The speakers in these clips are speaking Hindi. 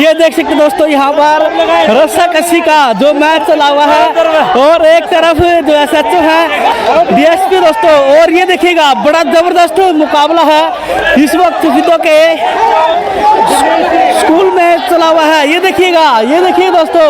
ये देख सकते दोस्तों यहाँ पर रस्सा कसी का जो मैच चला हुआ है और एक तरफ जो एसएचओ है डीएसपी दोस्तों, और ये देखिएगा बड़ा जबरदस्त मुकाबला है इस वक्त सिद्धों के स्कूल में चला हुआ है। ये देखिए दोस्तों,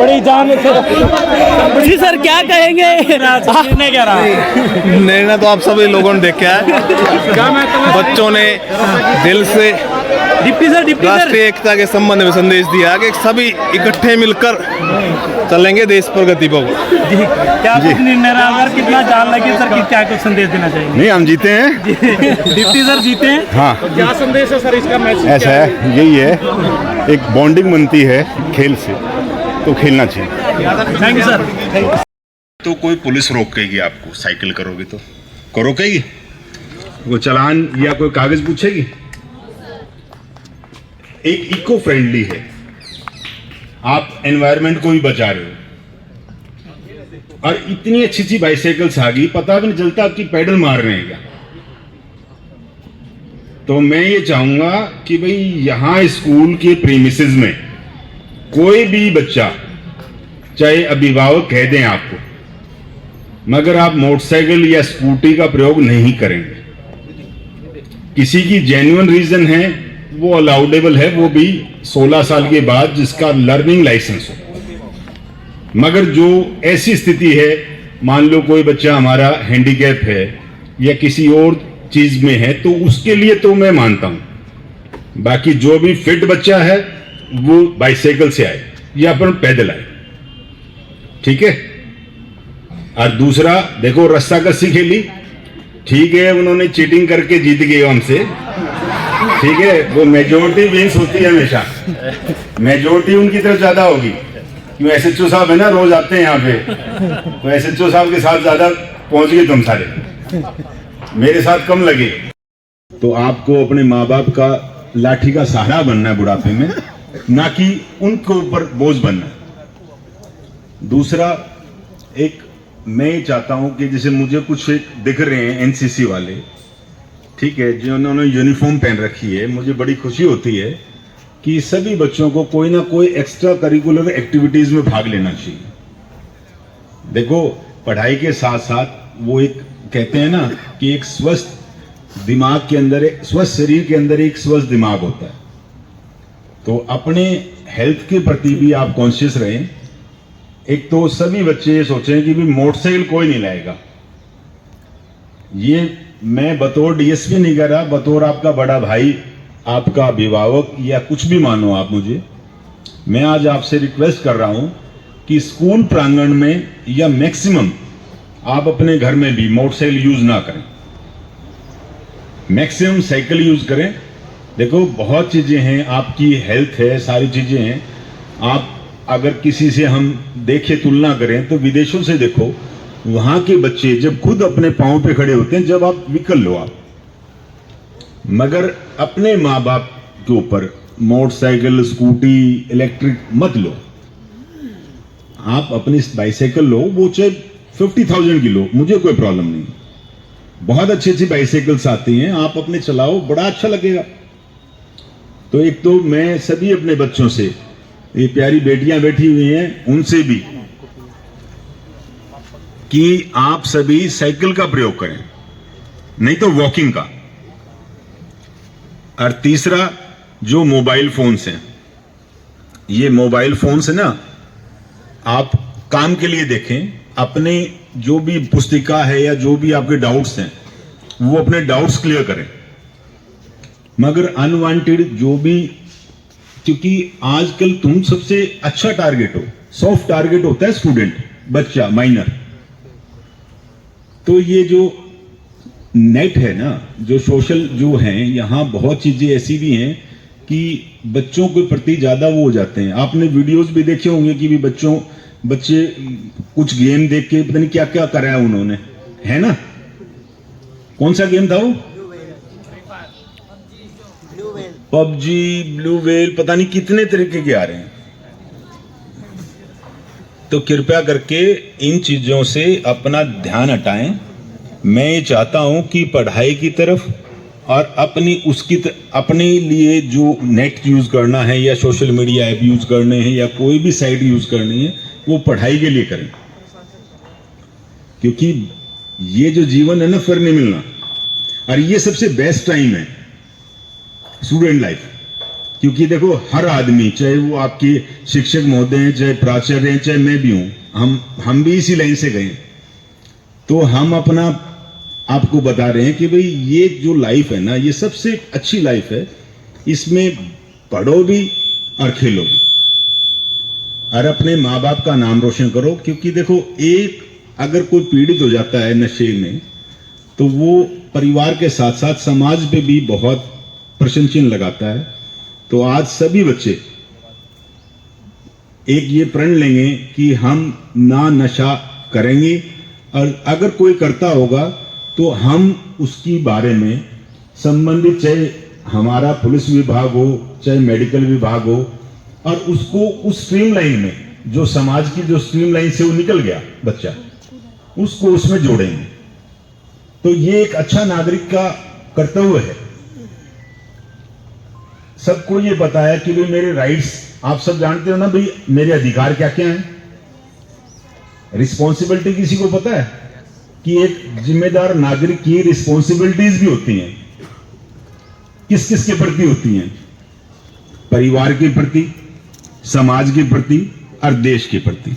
बड़ी जान जी सर क्या कहेंगे? निर्णय तो आप सभी लोगों ने देखा है, बच्चों ने दिल से राष्ट्रीय एकता के संबंध में संदेश दिया कि सभी इकट्ठे मिलकर चलेंगे देश प्रगति पर। क्या निर्णय रहा, कितना जान लगी सर, कि क्या कुछ संदेश देना चाहिए? नहीं, हम जीते हैं, डिप्टी सर जीते हैं। हाँ, क्या संदेश है सर इसका? मैसेज ऐसा है, यही है, एक बॉन्डिंग बनती है खेल से, तो खेलना चाहिए। Thank you sir. तो कोई पुलिस रोकेगी आपको, साइकिल करोगे तो रोकेगी? वो चालान या कोई कागज पूछेगी? एक इको फ्रेंडली है, आप एनवायरनमेंट को भी बचा रहे हो, और इतनी अच्छी बाइसाइकिल्स आ गई, पता भी नहीं चलता आपकी पैडल मार रहे हैं क्या। तो मैं ये चाहूंगा कि भाई यहां स्कूल के प्रीमिसेस में कोई भी बच्चा, चाहे अभिभावक कह दें आपको, मगर आप मोटरसाइकिल या स्कूटी का प्रयोग नहीं करेंगे। किसी की जेन्युइन रीजन है वो अलाउडेबल है, वो भी 16 साल के बाद जिसका लर्निंग लाइसेंस हो। मगर जो ऐसी स्थिति है, मान लो कोई बच्चा हमारा हैंडीकैप है या किसी और चीज में है, तो उसके लिए तो मैं मानता हूं। बाकी जो भी फिट बच्चा है वो बाइसाइकिल से आए या अपन पैदल आए, ठीक है। और दूसरा देखो, रस्सा कस्सी खेली, ठीक है, उन्होंने चीटिंग करके जीत गए हमसे, ठीक है, वो मेजोरिटी विंस होती है हमेशा, मेजोरिटी उनकी तरफ ज्यादा होगी। क्यों, एसएचओ साहब है ना, रोज आते हैं यहाँ पे, तो एसएचओ साहब के साथ ज्यादा पहुंच गए तुम सारे, मेरे साथ कम लगे। तो आपको अपने माँ बाप का लाठी का सहारा बनना है बुढ़ापे में, ना कि उनके ऊपर बोझ बनना। दूसरा, एक मैं ये चाहता हूं कि जैसे मुझे कुछ एक दिख रहे हैं एनसीसी वाले, ठीक है, जिन्होंने यूनिफॉर्म पहन रखी है, मुझे बड़ी खुशी होती है कि सभी बच्चों को कोई ना कोई एक्स्ट्रा करिकुलर एक्टिविटीज में भाग लेना चाहिए। देखो, पढ़ाई के साथ साथ वो एक कहते हैं ना कि एक स्वस्थ दिमाग के अंदर, स्वस्थ शरीर के अंदर एक स्वस्थ दिमाग होता है। तो अपने हेल्थ के प्रति भी आप कॉन्शियस रहें। एक तो सभी बच्चे ये सोचें कि भी मोटरसाइकिल कोई नहीं लाएगा, ये मैं बतौर डीएसपी नहीं कह रहा, बतौर आपका बड़ा भाई, आपका अभिभावक या कुछ भी मानो आप मुझे, मैं आज आपसे रिक्वेस्ट कर रहा हूं कि स्कूल प्रांगण में या मैक्सिमम आप अपने घर में भी मोटरसाइकिल यूज ना करें, मैक्सिमम साइकिल यूज करें। देखो, बहुत चीजें हैं, आपकी हेल्थ है, सारी चीजें हैं। आप अगर किसी से हम देखें, तुलना करें, तो विदेशों से देखो, वहां के बच्चे जब खुद अपने पांव पे खड़े होते हैं, जब आप विकल लो आप, मगर अपने माँ बाप के ऊपर मोटरसाइकिल, स्कूटी, इलेक्ट्रिक मत लो। आप अपनी बाइसाइकिल लो, वो चाहे 50,000 की लो, मुझे कोई प्रॉब्लम नहीं। बहुत अच्छी अच्छी बाइसाइकिल्स आती हैं, आप अपने चलाओ, बड़ा अच्छा लगेगा। तो एक तो मैं सभी अपने बच्चों से, ये प्यारी बेटियां बैठी हुई हैं, उनसे भी कि आप सभी साइकिल का प्रयोग करें, नहीं तो वॉकिंग का। और तीसरा, जो मोबाइल फोन्स हैं, ये मोबाइल फोन्स है ना, आप काम के लिए देखें, अपने जो भी पुस्तिका है या जो भी आपके डाउट्स हैं, वो अपने डाउट्स क्लियर करें। मगर अनवांटेड जो भी, क्योंकि आजकल तुम सबसे अच्छा टारगेट हो, सॉफ्ट टारगेट होता है स्टूडेंट, बच्चा, माइनर। तो ये जो नेट है ना, जो सोशल जो हैं, यहाँ बहुत चीजें ऐसी भी हैं कि बच्चों के प्रति ज्यादा वो हो जाते हैं। आपने वीडियोस भी देखे होंगे कि भी बच्चे कुछ गेम देख के पता नहीं क्या क्या करा है उन्होंने, है ना। कौन सा गेम था वो? पबजी, ब्लू व्हेल, पता नहीं कितने तरीके के आ रहे हैं। तो कृपया करके इन चीजों से अपना ध्यान हटाएं। मैं ये चाहता हूं कि पढ़ाई की तरफ और अपने लिए जो नेट यूज करना है या सोशल मीडिया ऐप यूज करने हैं या कोई भी साइट यूज करनी है वो पढ़ाई के लिए करें, क्योंकि ये जो जीवन है ना फिर नहीं मिलना। और ये सबसे बेस्ट टाइम है स्टूडेंट लाइफ, क्योंकि देखो हर आदमी, चाहे वो आपके शिक्षक महोदय हैं, चाहे प्राचार्य हैं, चाहे मैं भी हूं, हम भी इसी लाइन से गए। तो हम अपना आपको बता रहे हैं कि भाई ये जो लाइफ है ना ये सबसे अच्छी लाइफ है, इसमें पढ़ो भी और खेलो भी और अपने माँ बाप का नाम रोशन करो। क्योंकि देखो एक अगर कोई पीड़ित हो जाता है नशे में तो वो परिवार के साथ साथ समाज पे भी बहुत प्रश्न चिन्ह लगाता है। तो आज सभी बच्चे एक ये प्रण लेंगे कि हम ना नशा करेंगे, और अगर कोई करता होगा तो हम उसकी बारे में संबंधित, चाहे हमारा पुलिस विभाग हो चाहे मेडिकल विभाग हो, और उसको उस स्ट्रीम लाइन में, जो समाज की जो स्ट्रीम लाइन से वो निकल गया बच्चा, उसको उसमें जोड़ेंगे। तो ये एक अच्छा नागरिक का कर्तव्य है। सबको ये पता है कि भाई मेरे राइट्स, आप सब जानते हो ना भाई मेरे अधिकार क्या क्या हैं। रिस्पॉन्सिबिलिटी किसी को पता है कि एक जिम्मेदार नागरिक की रिस्पॉन्सिबिलिटीज भी होती हैं। किस किस के प्रति होती हैं? परिवार के प्रति, समाज के प्रति और देश के प्रति।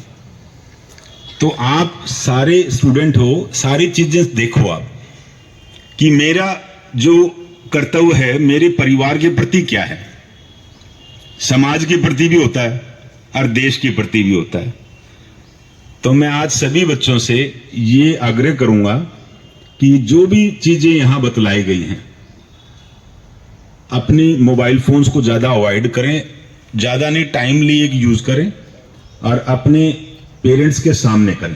तो आप सारे स्टूडेंट हो, सारी चीजें देखो आप कि मेरा जो कर्तव्य है मेरे परिवार के प्रति क्या है, समाज के प्रति भी होता है और देश के प्रति भी होता है। तो मैं आज सभी बच्चों से ये आग्रह करूंगा कि जो भी चीजें यहां बतलाई गई हैं, अपनी मोबाइल फोन्स को ज्यादा अवॉइड करें, ज्यादा नहीं टाइमली एक यूज करें और अपने पेरेंट्स के सामने करें।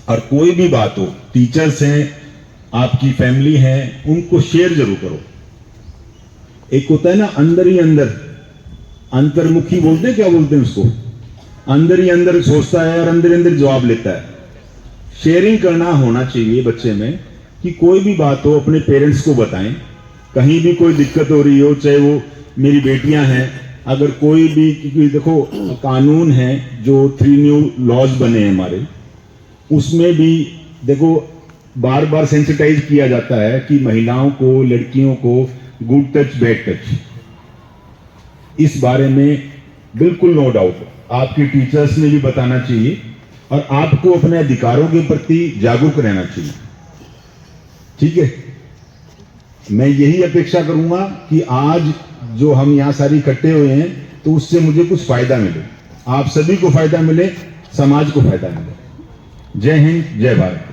और कोई भी बात हो, टीचर्स हैं, आपकी फैमिली है, उनको शेयर जरूर करो। एक होता है ना अंदर ही अंदर, अंतर्मुखी बोलते हैं, क्या बोलते हैं उसको, अंदर ही अंदर सोचता है और अंदर अंदर जवाब लेता है। शेयरिंग करना होना चाहिए बच्चे में कि कोई भी बात हो अपने पेरेंट्स को बताएं। कहीं भी कोई दिक्कत हो रही हो, चाहे वो मेरी बेटियां हैं, अगर कोई भी, क्योंकि देखो कानून है जो 3 न्यू लॉज बने हैं हमारे, उसमें भी देखो बार बार सेंसिटाइज किया जाता है कि महिलाओं को, लड़कियों को गुड टच बैड टच, इस बारे में बिल्कुल नो डाउट आपके टीचर्स ने भी बताना चाहिए और आपको अपने अधिकारों के प्रति जागरूक रहना चाहिए। ठीक है, मैं यही अपेक्षा करूंगा कि आज जो हम यहां सारी इकट्ठे हुए हैं तो उससे मुझे कुछ फायदा मिले, आप सभी को फायदा मिले, समाज को फायदा मिले। जय हिंद, जय भारत।